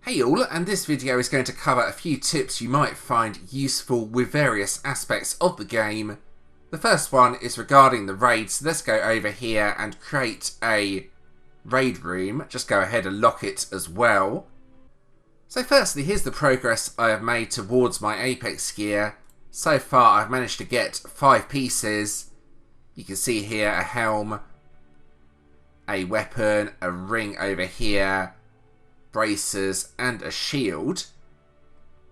Hey all, and this video is going to cover a few tips you might find useful with various aspects of the game. The first one is regarding the raid, so let's go over here and create a raid room. Just go ahead and lock it as well. So firstly, here's the progress I have made towards my Apex gear. So far I've managed to get 5 pieces. You can see here a helm, a weapon, a ring over here, bracers and a shield.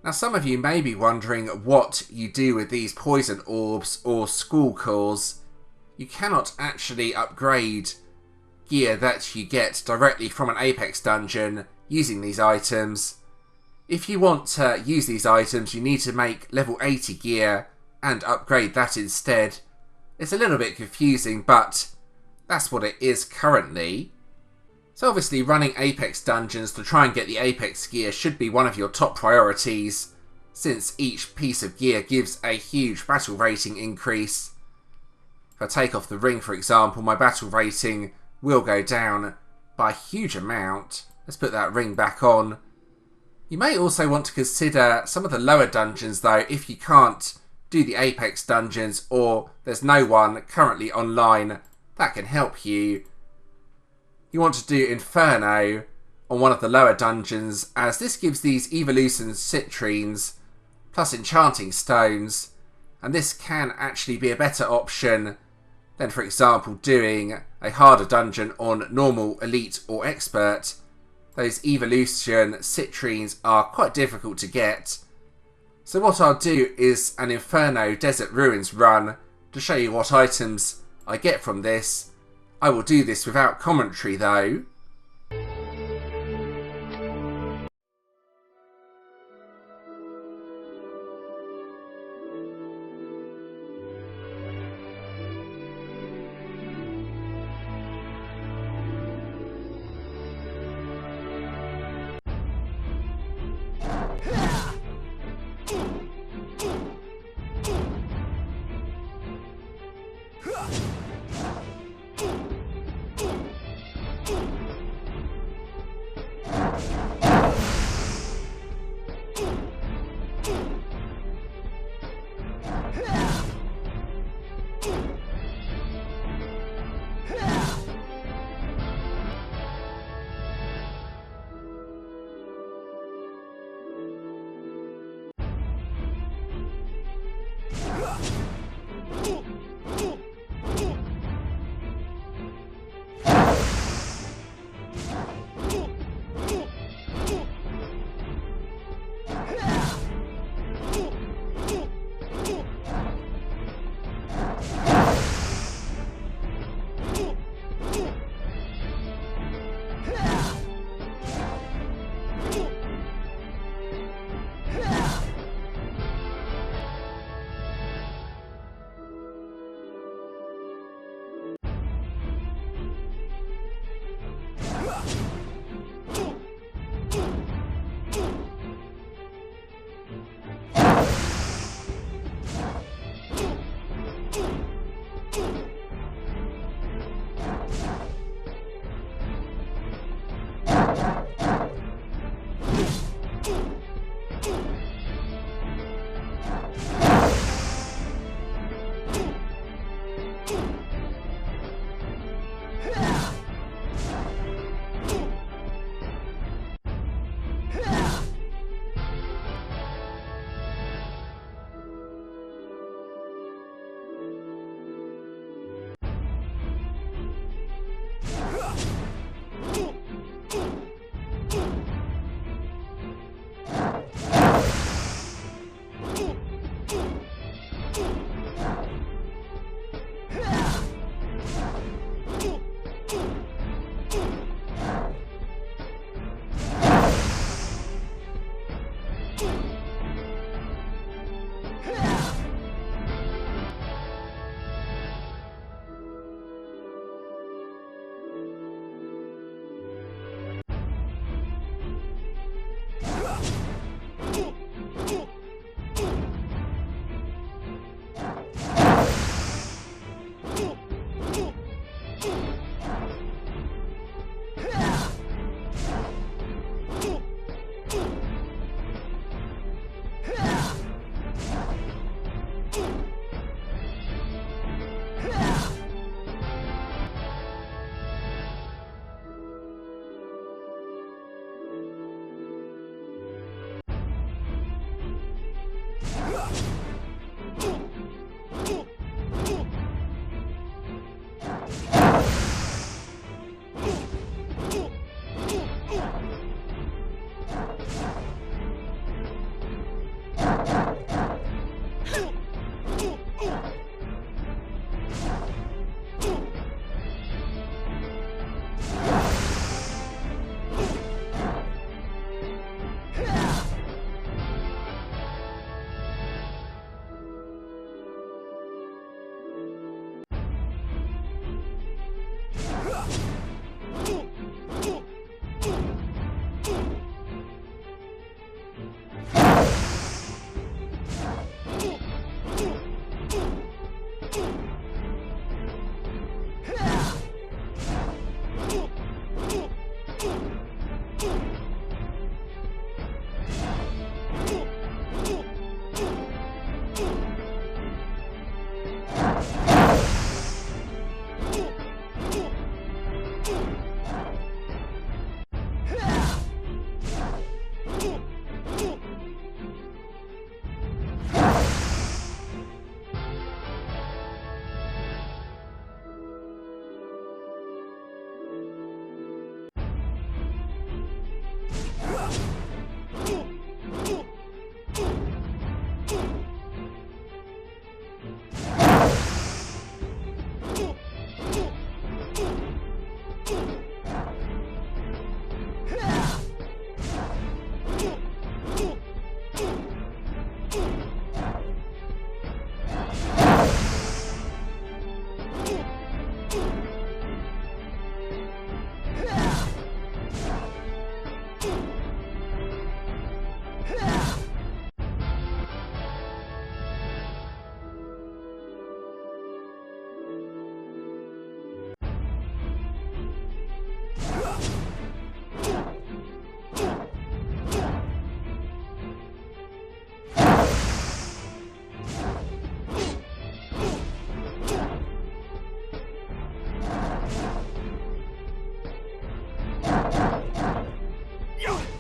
Now some of you may be wondering what you do with these poison orbs or skull cores. You cannot actually upgrade gear that you get directly from an Apex dungeon using these items. If you want to use these items, you need to make level 80 gear and upgrade that instead. It's a little bit confusing, but that's what it is currently. So obviously running Apex dungeons to try and get the Apex gear should be one of your top priorities, since each piece of gear gives a huge battle rating increase. If I take off the ring, for example, my battle rating will go down by a huge amount. Let's put that ring back on. You may also want to consider some of the lower dungeons though, if you can't do the Apex dungeons or there's no one currently online that can help you. You want to do Inferno on one of the lower dungeons, as this gives these evolution citrines plus enchanting stones, and this can actually be a better option than, for example, doing a harder dungeon on normal, elite or expert. Those evolution citrines are quite difficult to get. So what I'll do is an Inferno Desert Ruins run to show you what items I get from this. I will do this without commentary though.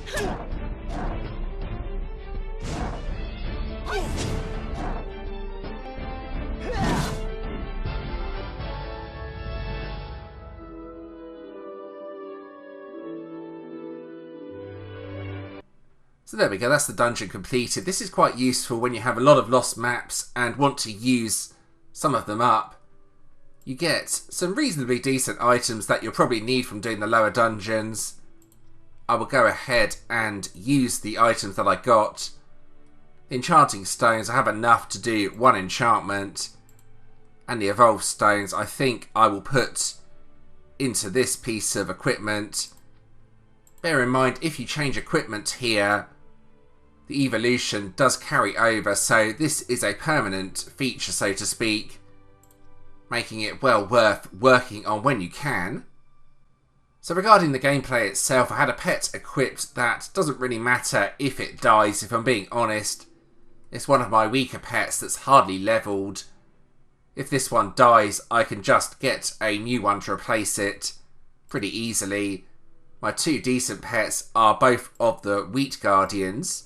So there we go, that's the dungeon completed. This is quite useful when you have a lot of lost maps and want to use some of them up. You get some reasonably decent items that you'll probably need from doing the lower dungeons. I will go ahead and use the items that I got. The enchanting stones, I have enough to do one enchantment. And the evolved stones, I think I will put into this piece of equipment. Bear in mind, if you change equipment here, the evolution does carry over, so this is a permanent feature, so to speak, making it well worth working on when you can. So regarding the gameplay itself, I had a pet equipped that doesn't really matter if it dies, if I'm being honest. It's one of my weaker pets that's hardly leveled. If this one dies, I can just get a new one to replace it pretty easily. My two decent pets are both of the Wheat Guardians.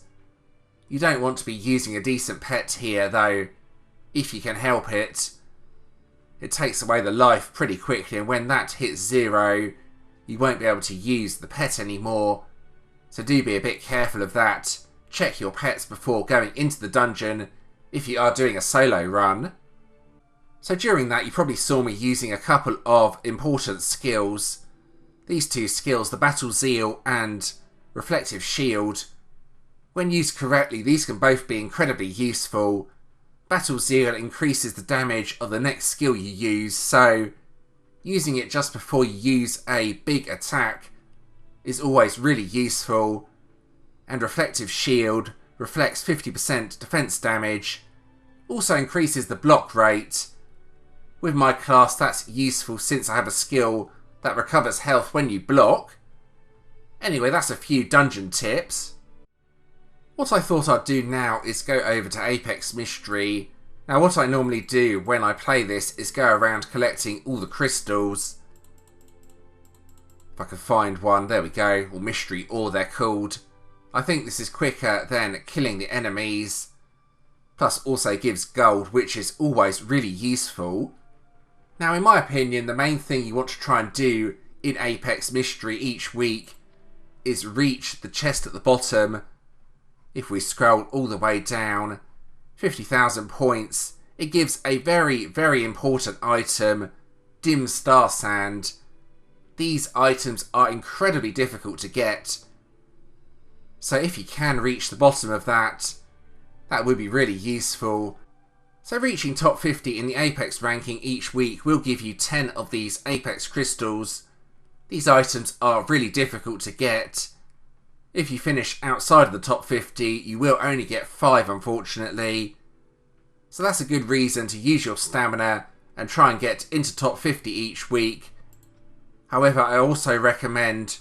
You don't want to be using a decent pet here though, if you can help it. It takes away the life pretty quickly, and when that hits 0, you won't be able to use the pet anymore. So do be a bit careful of that. Check your pets before going into the dungeon if you are doing a solo run. So during that you probably saw me using a couple of important skills. These two skills, the Battle Zeal and Reflective Shield. When used correctly, these can both be incredibly useful. Battle Zeal increases the damage of the next skill you use, so using it just before you use a big attack is always really useful. And Reflective Shield reflects 50% defense damage, also increases the block rate. With my class, that's useful since I have a skill that recovers health when you block. Anyway, that's a few dungeon tips. What I thought I'd do now is go over to Apex Mystery. Now what I normally do when I play this is go around collecting all the crystals. If I can find one, there we go, or Mystery Ore they're called. I think this is quicker than killing the enemies. Plus also gives gold, which is always really useful. Now in my opinion, the main thing you want to try and do in Apex Mystery each week is reach the chest at the bottom. If we scroll all the way down, 50,000 points, it gives a very, very important item, Dim Star Sand. These items are incredibly difficult to get, so if you can reach the bottom of that, that would be really useful. So reaching top 50 in the Apex ranking each week will give you 10 of these Apex crystals. These items are really difficult to get. If you finish outside of the top 50, you will only get 5, unfortunately. So that's a good reason to use your stamina and try and get into top 50 each week. However, I also recommend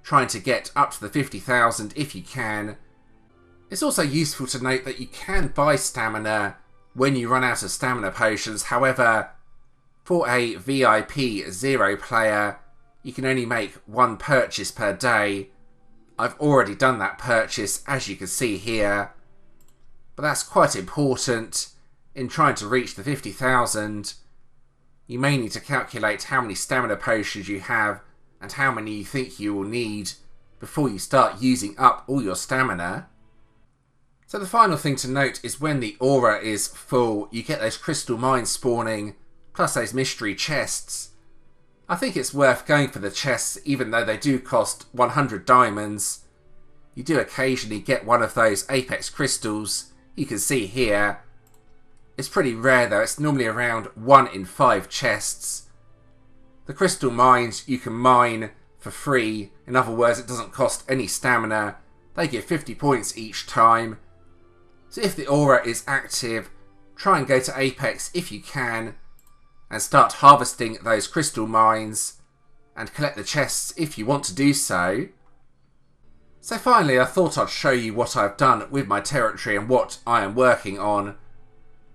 trying to get up to the 50,000 if you can. It's also useful to note that you can buy stamina when you run out of stamina potions. However, for a VIP 0 player, you can only make one purchase per day. I've already done that purchase, as you can see here. But that's quite important in trying to reach the 50,000. You may need to calculate how many stamina potions you have and how many you think you will need before you start using up all your stamina. So the final thing to note is when the aura is full, you get those crystal mines spawning, plus those mystery chests. I think it's worth going for the chests, even though they do cost 100 diamonds. You do occasionally get one of those Apex crystals, you can see here. It's pretty rare though, it's normally around 1 in 5 chests. The crystal mines you can mine for free, in other words it doesn't cost any stamina. They give 50 points each time. So if the aura is active, try and go to Apex if you can, and start harvesting those crystal mines, and collect the chests if you want to do so. So finally, I thought I'd show you what I've done with my territory and what I am working on.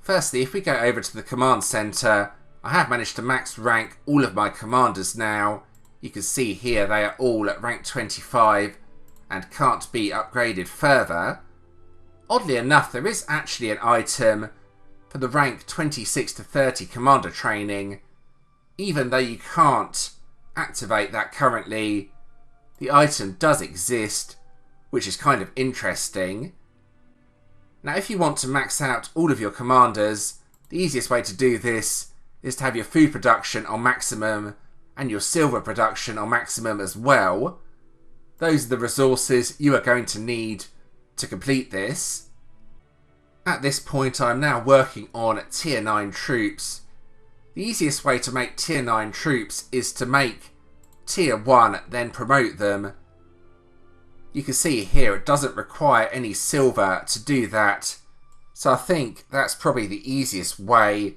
Firstly, if we go over to the command centre, I have managed to max rank all of my commanders now. You can see here they are all at rank 25, and can't be upgraded further. Oddly enough, there is actually an item for the rank 26 to 30 commander training. Even though you can't activate that currently, the item does exist, which is kind of interesting. Now, if you want to max out all of your commanders, the easiest way to do this is to have your food production on maximum and your silver production on maximum as well. Those are the resources you are going to need to complete this. At this point, I'm now working on tier 9 troops. The easiest way to make tier 9 troops is to make tier 1, then promote them. You can see here it doesn't require any silver to do that, so I think that's probably the easiest way.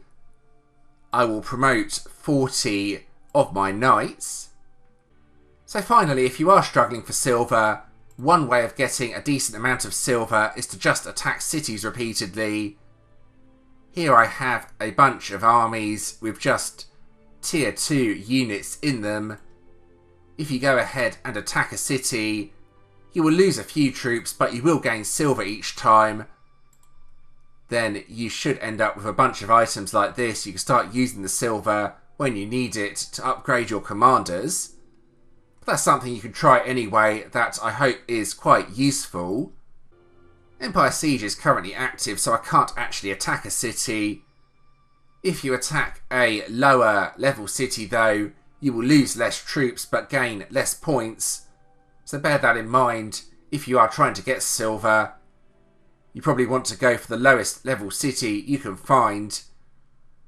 I will promote 40 of my knights. So finally, if you are struggling for silver, one way of getting a decent amount of silver is to just attack cities repeatedly. Here I have a bunch of armies with just tier 2 units in them. If you go ahead and attack a city, you will lose a few troops, but you will gain silver each time. Then you should end up with a bunch of items like this. You can start using the silver when you need it to upgrade your commanders. But that's something you can try anyway that I hope is quite useful. Empire Siege is currently active, so I can't actually attack a city. If you attack a lower level city though, you will lose less troops but gain less points. So bear that in mind if you are trying to get silver. You probably want to go for the lowest level city you can find.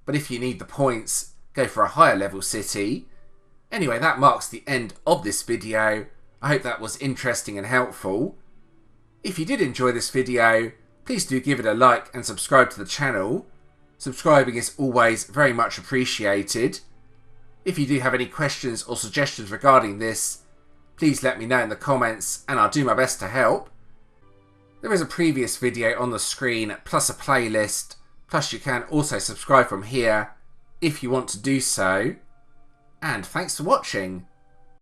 But if you need the points, go for a higher level city. Anyway, that marks the end of this video. I hope that was interesting and helpful. If you did enjoy this video, please do give it a like and subscribe to the channel. Subscribing is always very much appreciated. If you do have any questions or suggestions regarding this, please let me know in the comments and I'll do my best to help. There is a previous video on the screen plus a playlist, plus you can also subscribe from here if you want to do so. And thanks for watching.